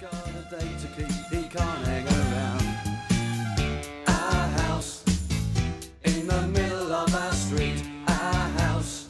got a date to keep, he can't hang around. Our house in the middle of our street. Our house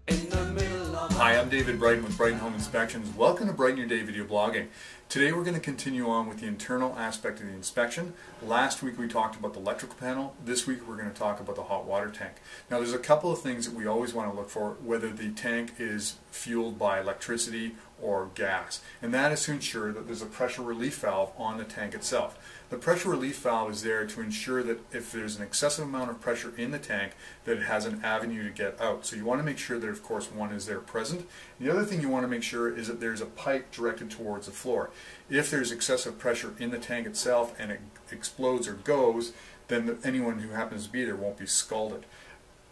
in the middle of. Hi, I'm David Brighton with Brighton Home Inspections. Welcome to Brighten Your Day video blogging. Today we're going to continue on with the internal aspect of the inspection. Last week we talked about the electrical panel. This week we're going to talk about the hot water tank. Now there's a couple of things that we always want to look for, whether the tank is fueled by electricity or gas, and that is to ensure that there's a pressure relief valve on the tank itself. The pressure relief valve is there to ensure that if there's an excessive amount of pressure in the tank, that it has an avenue to get out. So you want to make sure that, of course, one is there present. The other thing you want to make sure is that there's a pipe directed towards the floor. If there's excessive pressure in the tank itself and it explodes or goes, then anyone who happens to be there won't be scalded.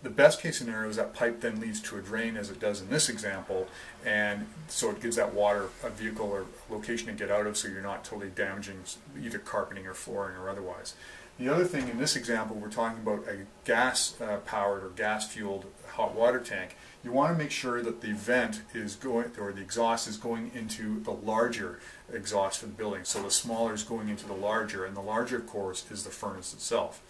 The best case scenario is that pipe then leads to a drain, as it does in this example, and so it gives that water a vehicle or location to get out of, so you're not totally damaging either carpeting or flooring or otherwise. The other thing in this example, we're talking about a gas-powered or gas-fueled hot water tank. You want to make sure that the vent is going, or the exhaust is going into the larger exhaust for the building. So the smaller is going into the larger, and the larger, of course, is the furnace itself.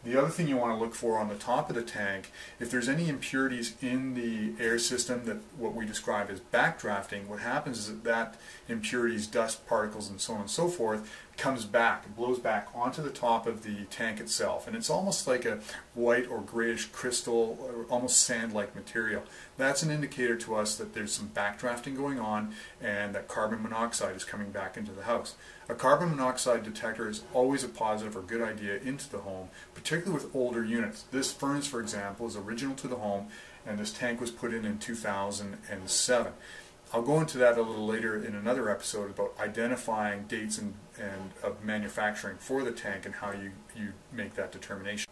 The other thing you want to look for on the top of the tank, if there's any impurities in the air system, that what we describe as backdrafting, what happens is that impurities, dust particles, and so on and so forth, comes back, it blows back onto the top of the tank itself, and it's almost like a white or grayish crystal, or almost sand-like material. That's an indicator to us that there's some backdrafting going on and that carbon monoxide is coming back into the house. A carbon monoxide detector is always a positive or good idea into the home, particularly with older units. This furnace, for example, is original to the home, and this tank was put in 2007. I'll go into that a little later in another episode about identifying dates and of manufacturing for the tank and how you make that determination.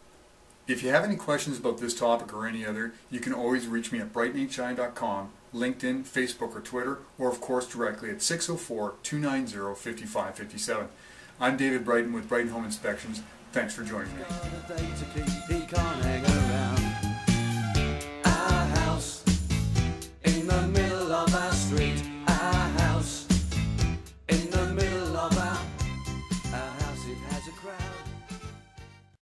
If you have any questions about this topic or any other, you can always reach me at brightonhi.com, LinkedIn, Facebook, or Twitter, or of course directly at 604-290-5557. I'm David Brighton with Brighton Home Inspections. Thanks for joining me.